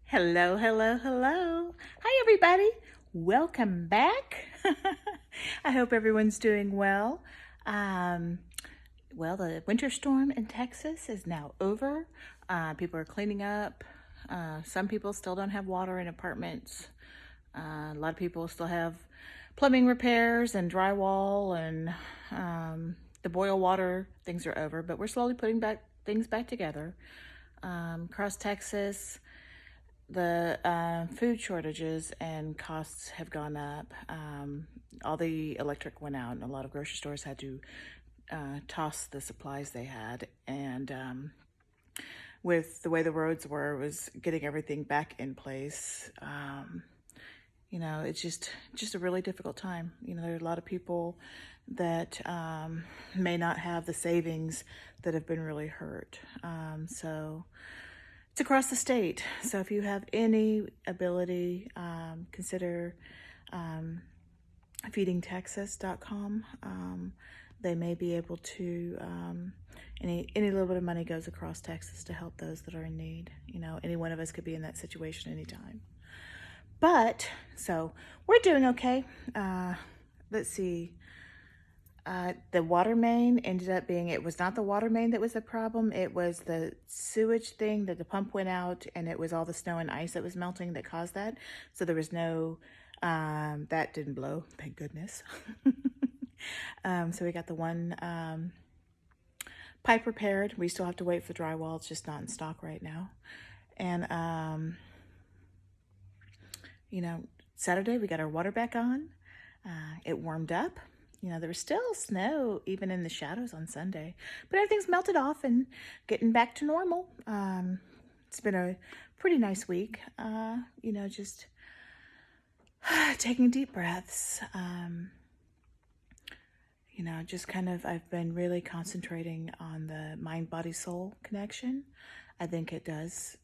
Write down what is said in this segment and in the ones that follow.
Hello, hello, hello. Hi, everybody. Welcome back. I hope everyone's doing well. Um, the winter storm in Texas is now over. People are cleaning up. Some people still don't have water in apartments. A lot of people still have plumbing repairs and drywall and the boil water. Things are over, but we're slowly putting things back together. Across Texas, the food shortages and costs have gone up. All the electric went out, and a lot of grocery stores had to toss the supplies they had. And with the way the roads were, it was getting everything back in place. It's just a really difficult time. There are a lot of people that may not have the savings that have been really hurt. So it's across the state. So if you have any ability, consider feedingtexas.com. They may be able to, any little bit of money goes across Texas to help those that are in need. Any one of us could be in that situation anytime. But, so we're doing okay. Let's see. The water main ended up being, it was not the water main that was the problem. It was the sewage thing that the pump went out, and it was all the snow and ice that was melting that caused that. So there was no, that didn't blow, thank goodness. So we got the one pipe repaired. We still have to wait for drywall. It's just not in stock right now. And, Saturday we got our water back on. It warmed up. There was still snow even in the shadows on Sunday, but everything's melted off and getting back to normal. It's been a pretty nice week. Just taking deep breaths. Just kind of, I've been really concentrating on the mind-body-soul connection. I think it does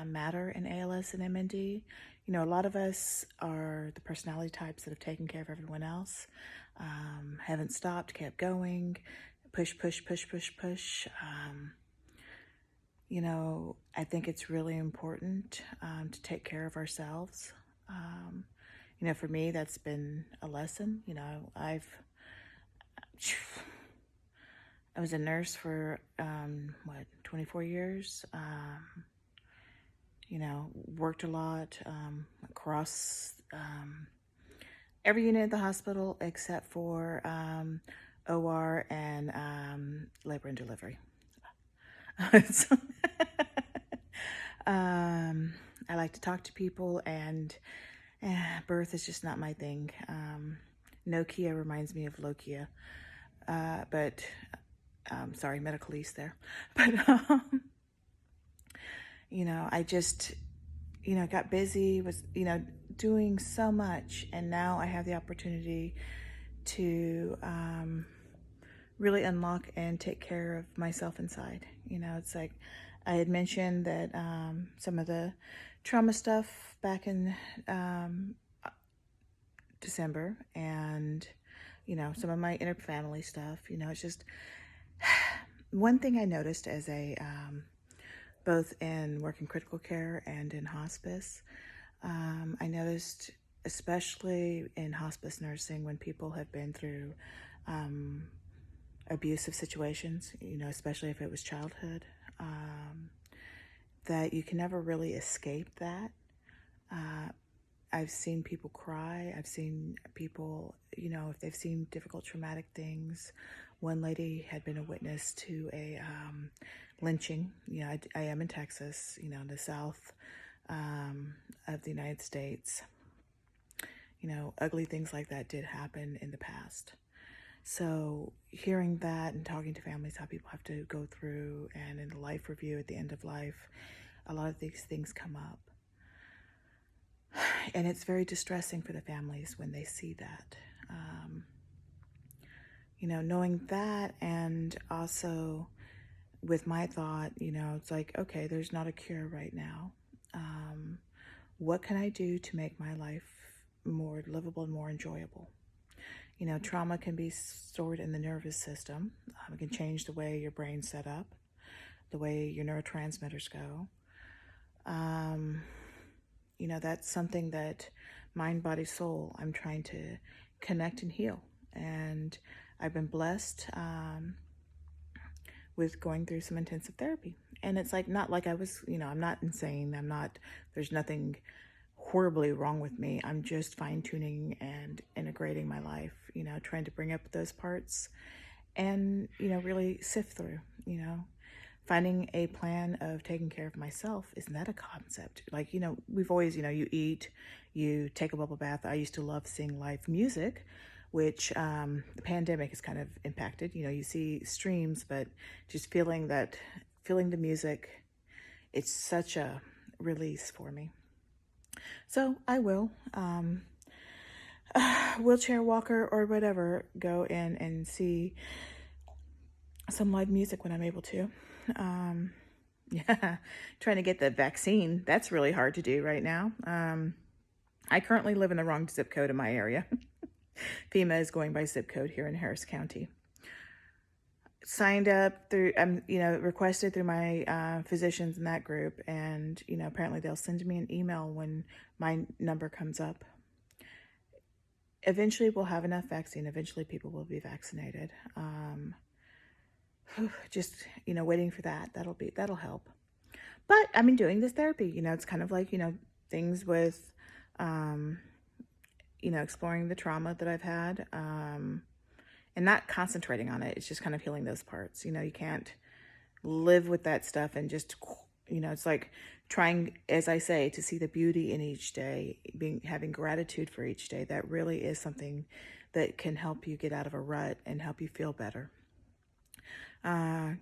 matter in ALS and MND. A lot of us are the personality types that have taken care of everyone else, haven't stopped, kept going, push, push, push, push, push. I think it's really important to take care of ourselves. For me, that's been a lesson. I was a nurse for, 24 years. Worked a lot across every unit of the hospital except for OR and labor and delivery. So, I like to talk to people, and birth is just not my thing. Nokia reminds me of Lokia, but sorry, medicalese there. But I just, got busy, was, doing so much. And now I have the opportunity to really unlock and take care of myself inside. It's like I had mentioned that some of the trauma stuff back in December, and, some of my inner family stuff, it's just one thing I noticed as a both in working critical care and in hospice. I noticed, especially in hospice nursing, when people have been through abusive situations, especially if it was childhood, that you can never really escape that. I've seen people cry. I've seen people, if they've seen difficult traumatic things. One lady had been a witness to a lynching. I am in Texas, the south of the United States. Ugly things like that did happen in the past. So hearing that and talking to families, how people have to go through, and in the life review at the end of life, a lot of these things come up. And it's very distressing for the families when they see that. Knowing that, and also with my thought, it's like, okay, there's not a cure right now. What can I do to make my life more livable and more enjoyable? Trauma can be stored in the nervous system. It can change the way your brain's set up, the way your neurotransmitters go. that's something that mind, body, soul, I'm trying to connect and heal. And I've been blessed with going through some intensive therapy. And it's like, not like I was, I'm not insane. There's nothing horribly wrong with me. I'm just fine tuning and integrating my life, trying to bring up those parts and, really sift through, finding a plan of taking care of myself. Isn't that a concept? Like, we've always, you eat, you take a bubble bath. I used to love seeing live music, which the pandemic has kind of impacted. You see streams, but just feeling the music, it's such a release for me. So I will, wheelchair walker or whatever, go in and see some live music when I'm able to. Yeah, trying to get the vaccine. That's really hard to do right now. I currently live in the wrong zip code in my area. FEMA is going by zip code here in Harris County. Signed up through, requested through my physicians in that group, and apparently they'll send me an email when my number comes up. Eventually, we'll have enough vaccine. Eventually, people will be vaccinated. Just waiting for that. That'll help. But I've been doing this therapy. It's kind of like things with, exploring the trauma that I've had. And not concentrating on it. It's just kind of healing those parts. You can't live with that stuff and just, it's like trying, as I say, to see the beauty in each day, having gratitude for each day. That really is something that can help you get out of a rut and help you feel better.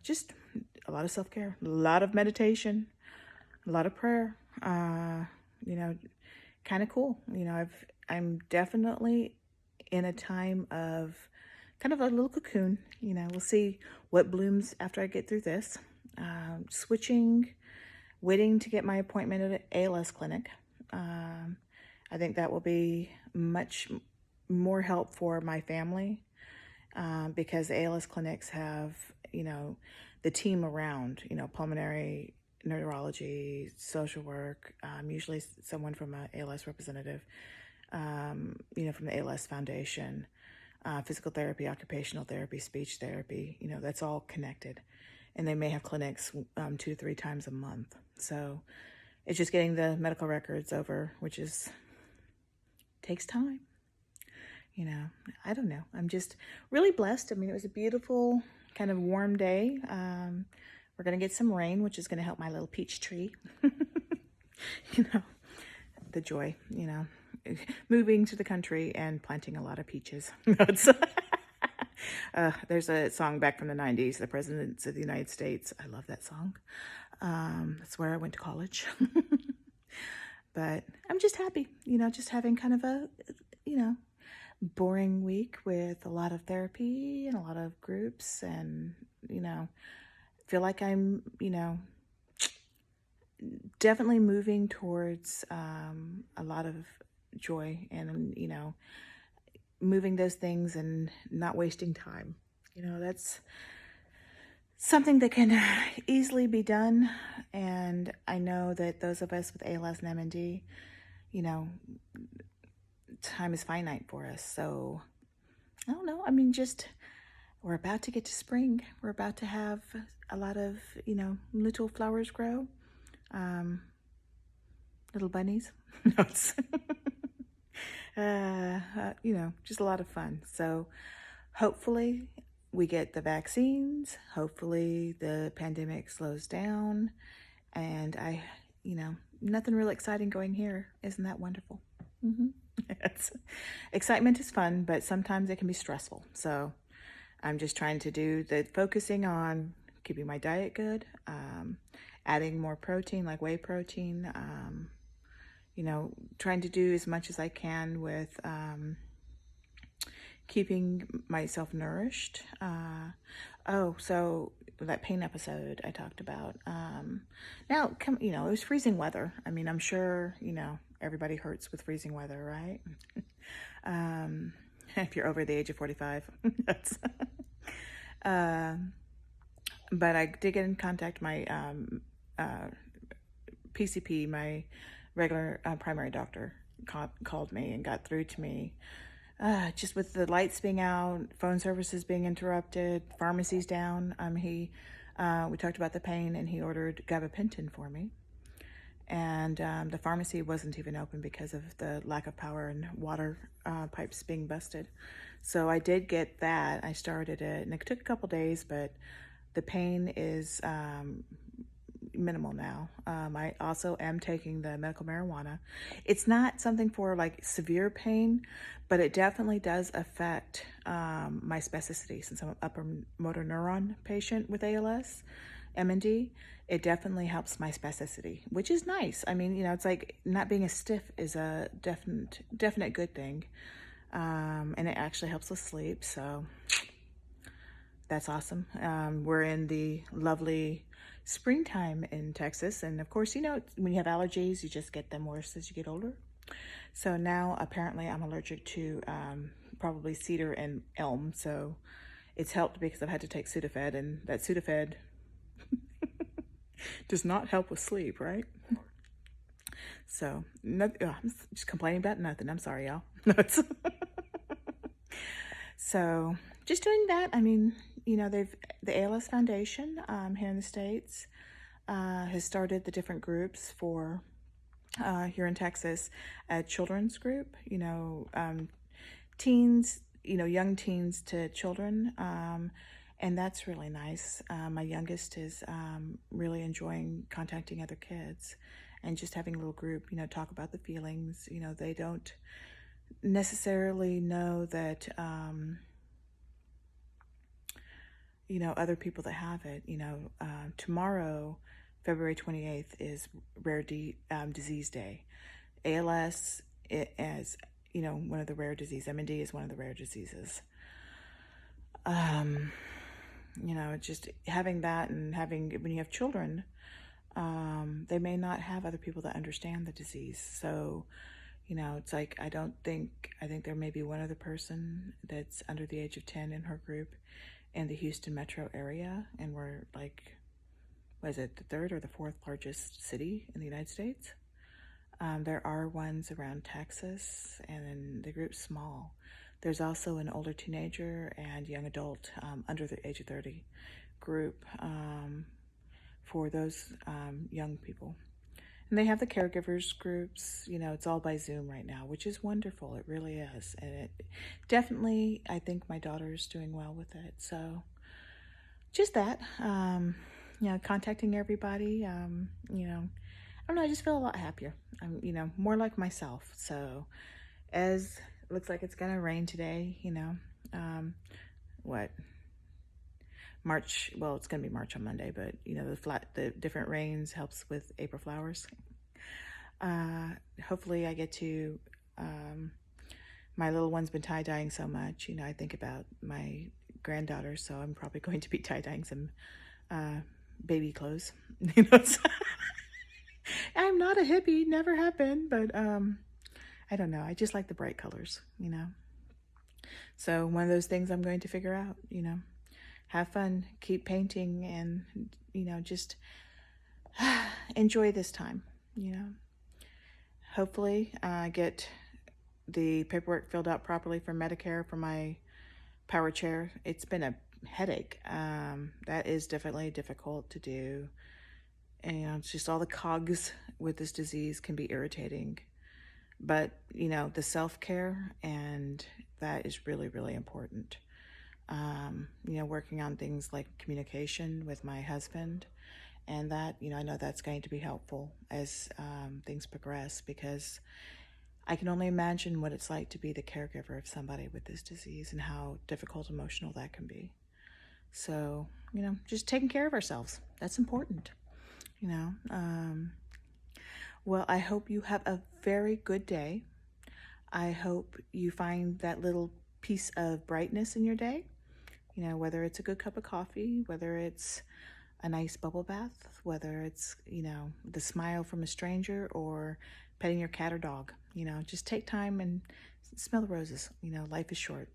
Just a lot of self-care, a lot of meditation, a lot of prayer, kind of cool. I'm definitely in a time of kind of a little cocoon. We'll see what blooms after I get through this. Waiting to get my appointment at an ALS clinic. I think that will be much more help for my family because the ALS clinics have, the team around, pulmonary, neurology, social work, usually someone from an ALS representative, from the ALS Foundation. Physical therapy, occupational therapy, speech therapy, that's all connected. And they may have clinics 2-3 times a month. So it's just getting the medical records over, which takes time. I don't know. I'm just really blessed. It was a beautiful kind of warm day. We're going to get some rain, which is going to help my little peach tree. The joy, moving to the country and planting a lot of peaches. There's a song back from the 90s, The Presidents of the United States. I love that song. That's where I went to college. But I'm just happy, just having kind of a, boring week with a lot of therapy and a lot of groups and, feel like I'm, definitely moving towards a lot of joy and, moving those things and not wasting time. That's something that can easily be done. And I know that those of us with ALS and MND, time is finite for us. So I don't know. We're about to get to spring. We're about to have a lot of, little flowers grow. Little bunnies. No, it's just a lot of fun. So hopefully we get the vaccines. Hopefully the pandemic slows down. And nothing really exciting going here. Isn't that wonderful? Mm-hmm. Excitement is fun, but sometimes it can be stressful. So I'm just trying to do the focusing on keeping my diet good, adding more protein, like whey protein, trying to do as much as I can with keeping myself nourished. So that pain episode I talked about. Now, it was freezing weather. I'm sure, everybody hurts with freezing weather, right? If you're over the age of 45. But I did get in contact my PCP, my regular primary doctor called me and got through to me. Just with the lights being out, phone services being interrupted, pharmacies down. We talked about the pain, and he ordered gabapentin for me. And the pharmacy wasn't even open because of the lack of power and water pipes being busted. So I did get that. I started it, and it took a couple days, but the pain is minimal now. I also am taking the medical marijuana. It's not something for like severe pain, but it definitely does affect my spasticity. Since I'm an upper motor neuron patient with ALS, MND, it definitely helps my spasticity, which is nice. I mean, it's like not being as stiff is a definite good thing. And it actually helps with sleep, so that's awesome. We're in the lovely springtime in Texas, and of course, when you have allergies, you just get them worse as you get older. So now apparently I'm allergic to probably cedar and elm, so it's helped because I've had to take Sudafed, and that Sudafed does not help with sleep, right? So I'm just complaining about nothing. I'm sorry, y'all. So just doing that. I mean, the ALS Foundation here in the States has started the different groups for here in Texas, a children's group, teens, young teens to children. And that's really nice. My youngest is really enjoying contacting other kids and just having a little group, talk about the feelings. They don't necessarily know that, other people that have it. Tomorrow, February 28th, is Rare Disease Day. ALS is, one of the rare diseases. MND is one of the rare diseases. Just having that, and when you have children, they may not have other people that understand the disease. So, it's like, I think there may be one other person that's under the age of 10 in her group in the Houston metro area. And we're like, what is it, the third or the fourth largest city in the United States? There are ones around Texas, and then the group's small. There's also an older teenager and young adult under the age of 30 group for those young people. And they have the caregivers groups. It's all by Zoom right now, which is wonderful. It really is. And it definitely, I think my daughter's doing well with it. So just that, contacting everybody, I don't know, I just feel a lot happier. I'm, more like myself. So as it looks like it's going to rain today, March, well, it's going to be March on Monday, but the different rains helps with April flowers. Hopefully I get to, my little one's been tie-dyeing so much, I think about my granddaughter, so I'm probably going to be tie-dyeing some baby clothes. I'm not a hippie, never have been, but I don't know, I just like the bright colors, So one of those things I'm going to figure out, have fun, keep painting, and, just enjoy this time, Hopefully get the paperwork filled out properly for Medicare for my power chair. It's been a headache. That is definitely difficult to do. And it's just all the cogs with this disease can be irritating. But, the self-care, and that is really, really important. Working on things like communication with my husband, and that, I know that's going to be helpful as things progress, because I can only imagine what it's like to be the caregiver of somebody with this disease and how difficult, emotional that can be. So, just taking care of ourselves. That's important, Well, I hope you have a very good day. I hope you find that little piece of brightness in your day, whether it's a good cup of coffee, whether it's a nice bubble bath, whether it's, the smile from a stranger, or petting your cat or dog. Just take time and smell the roses. Life is short.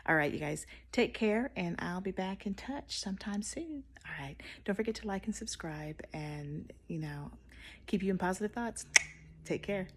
All right, you guys, take care, and I'll be back in touch sometime soon. All right, don't forget to like and subscribe, and, keep you in positive thoughts. Take care.